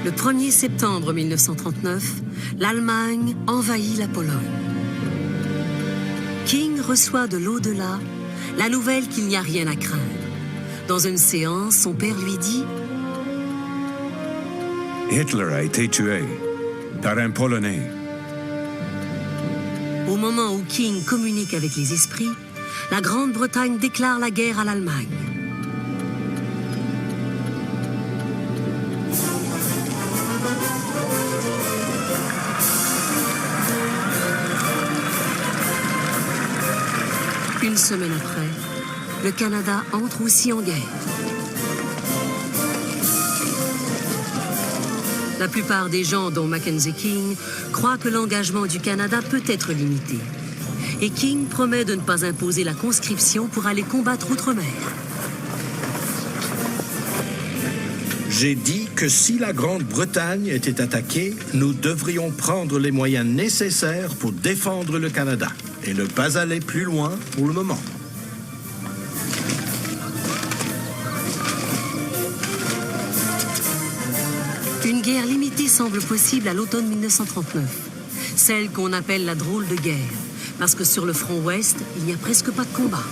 Le 1er septembre 1939, l'Allemagne envahit la Pologne. King reçoit de l'au-delà la nouvelle qu'il n'y a rien à craindre. Dans une séance, son père lui dit « Hitler a été tué par un Polonais. » Au moment où King communique avec les esprits, la Grande-Bretagne déclare la guerre à l'Allemagne. Une semaine après, le Canada entre aussi en guerre. La plupart des gens, dont Mackenzie King, croient que l'engagement du Canada peut être limité. Et King promet de ne pas imposer la conscription pour aller combattre outre-mer. J'ai dit que si la Grande-Bretagne était attaquée, nous devrions prendre les moyens nécessaires pour défendre le Canada et ne pas aller plus loin pour le moment. Une guerre limitée semble possible à l'automne 1939, celle qu'on appelle la drôle de guerre, parce que sur le front ouest, il n'y a presque pas de combat.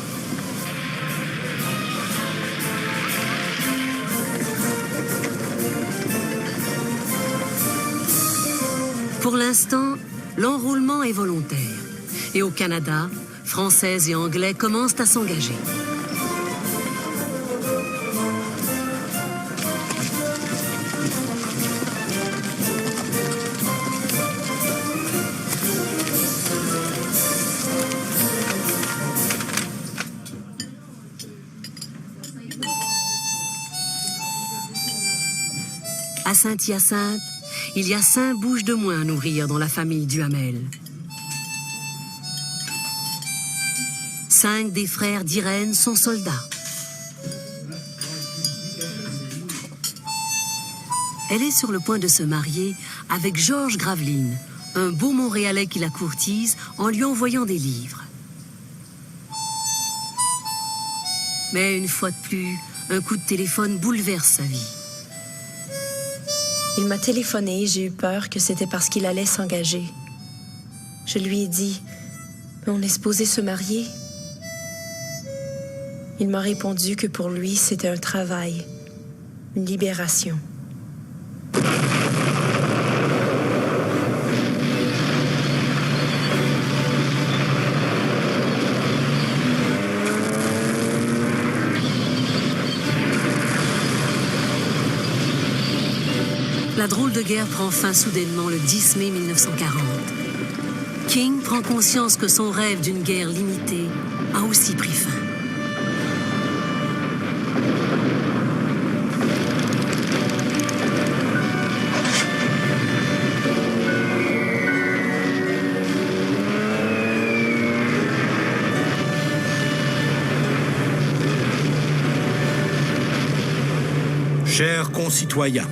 Pour l'instant, l'enrôlement est volontaire. Et au Canada, Français et Anglais commencent à s'engager. À Saint-Hyacinthe, il y a 5 bouches de moins à nourrir dans la famille Duhamel. 5 des frères d'Irène sont soldats. Elle est sur le point de se marier avec Georges Graveline, un beau Montréalais qui la courtise en lui envoyant des livres. Mais une fois de plus, un coup de téléphone bouleverse sa vie. Il m'a téléphoné et j'ai eu peur que c'était parce qu'il allait s'engager. Je lui ai dit « On est supposé se marier ?» Il m'a répondu que pour lui, c'était un travail, une libération. La drôle de guerre prend fin soudainement le 10 mai 1940. King prend conscience que son rêve d'une guerre limitée a aussi pris fin. Chers concitoyens,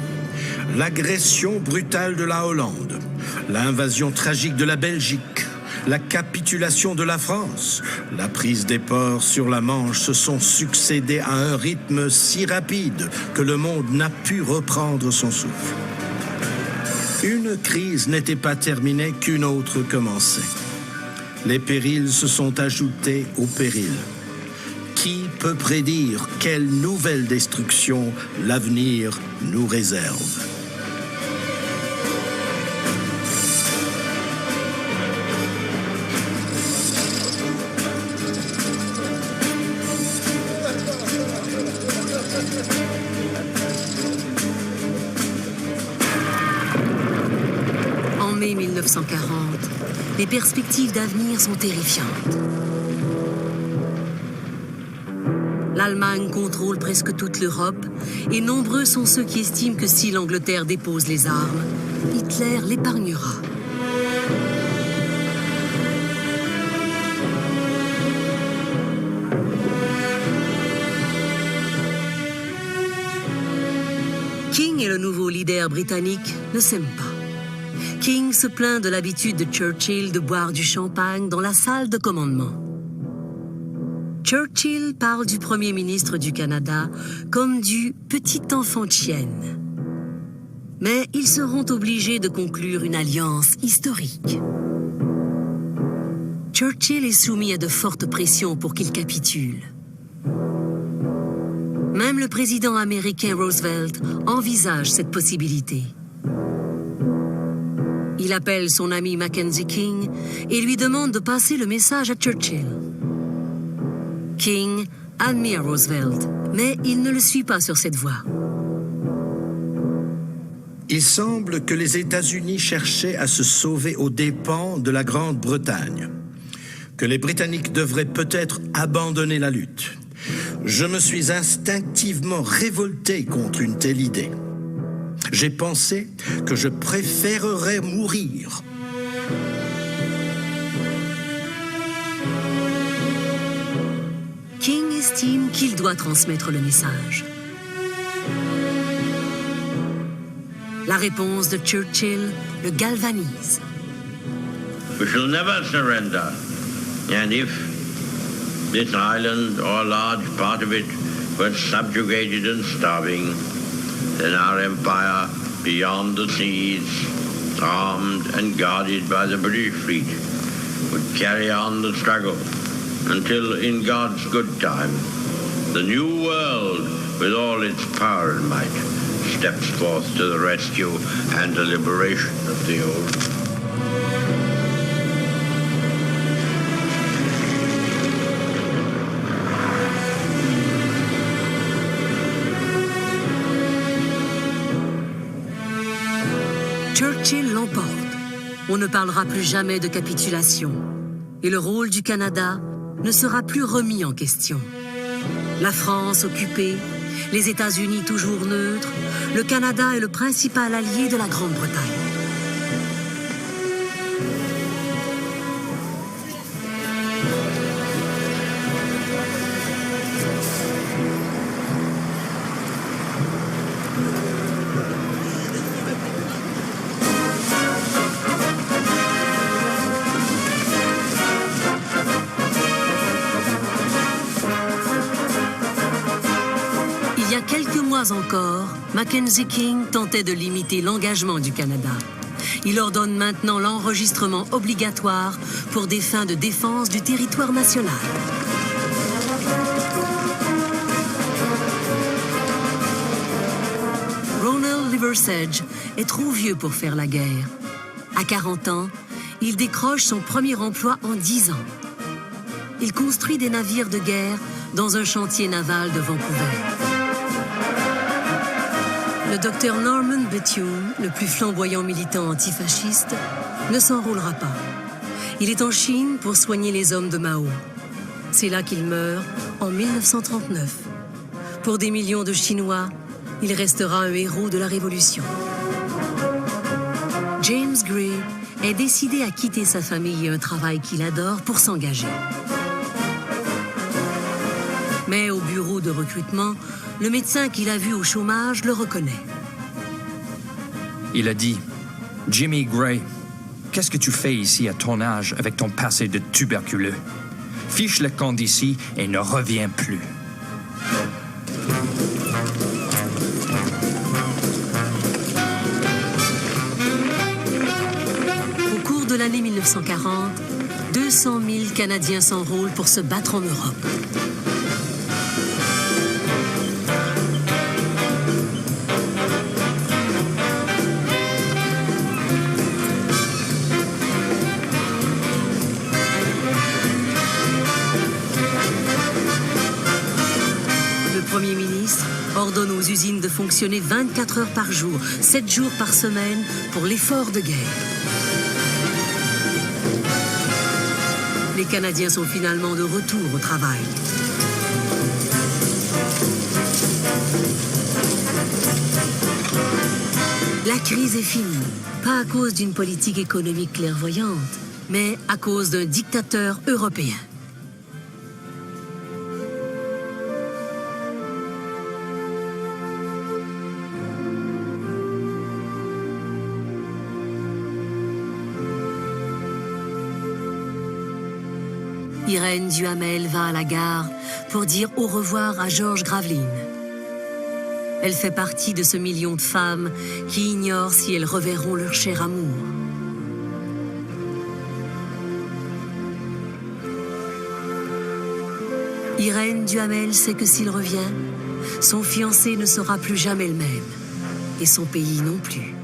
l'agression brutale de la Hollande, l'invasion tragique de la Belgique, la capitulation de la France, la prise des ports sur la Manche se sont succédés à un rythme si rapide que le monde n'a pu reprendre son souffle. Une crise n'était pas terminée qu'une autre commençait. Les périls se sont ajoutés aux périls. Qui peut prédire quelle nouvelle destruction l'avenir nous réserve? En mai 1940, les perspectives d'avenir sont terrifiantes. L'Allemagne contrôle presque toute l'Europe et nombreux sont ceux qui estiment que si l'Angleterre dépose les armes, Hitler l'épargnera. King et le nouveau leader britannique ne s'aiment pas. King se plaint de l'habitude de Churchill de boire du champagne dans la salle de commandement. Churchill parle du Premier ministre du Canada comme du petit enfant de chienne. Mais ils seront obligés de conclure une alliance historique. Churchill est soumis à de fortes pressions pour qu'il capitule. Même le président américain Roosevelt envisage cette possibilité. Il appelle son ami Mackenzie King et lui demande de passer le message à Churchill. King admire Roosevelt, mais il ne le suit pas sur cette voie. Il semble que les États-Unis cherchaient à se sauver aux dépens de la Grande-Bretagne, que les Britanniques devraient peut-être abandonner la lutte. Je me suis instinctivement révolté contre une telle idée. J'ai pensé que je préférerais mourir. King estime qu'il doit transmettre le message. La réponse de Churchill le galvanise. We shall never surrender, and if this island or a large part of it were subjugated and starving, then our empire beyond the seas, armed and guarded by the British fleet, would carry on the struggle until, in God's good time, the new world, with all its power and might, steps forth to the rescue and the liberation of the old. Churchill l'emporte. On ne parlera plus jamais de capitulation. Et le rôle du Canada ne sera plus remis en question. La France occupée, les États-Unis toujours neutres, le Canada est le principal allié de la Grande-Bretagne. Il y a quelques mois encore, Mackenzie King tentait de limiter l'engagement du Canada. Il ordonne maintenant l'enregistrement obligatoire pour des fins de défense du territoire national. Ronald Liversedge est trop vieux pour faire la guerre. À 40 ans, il décroche son premier emploi en 10 ans. Il construit des navires de guerre dans un chantier naval de Vancouver. Le docteur Norman Bethune, le plus flamboyant militant antifasciste, ne s'enrôlera pas. Il est en Chine pour soigner les hommes de Mao. C'est là qu'il meurt en 1939. Pour des millions de Chinois, il restera un héros de la Révolution. James Gray est décidé à quitter sa famille et un travail qu'il adore pour s'engager. Mais au bureau de recrutement, le médecin qu'il a vu au chômage le reconnaît. Il a dit « Jimmy Gray, qu'est-ce que tu fais ici à ton âge avec ton passé de tuberculeux? Fiche le camp d'ici et ne reviens plus. » Au cours de l'année 1940, 200 000 Canadiens s'enrôlent pour se battre en Europe. Le Premier ministre ordonne aux usines de fonctionner 24 heures par jour, 7 jours par semaine pour l'effort de guerre. Les Canadiens sont finalement de retour au travail. La crise est finie, pas à cause d'une politique économique clairvoyante, mais à cause d'un dictateur européen. Irène Duhamel va à la gare pour dire au revoir à Georges Graveline. Elle fait partie de ce million de femmes qui ignorent si elles reverront leur cher amour. Irène Duhamel sait que s'il revient, son fiancé ne sera plus jamais le même, et son pays non plus.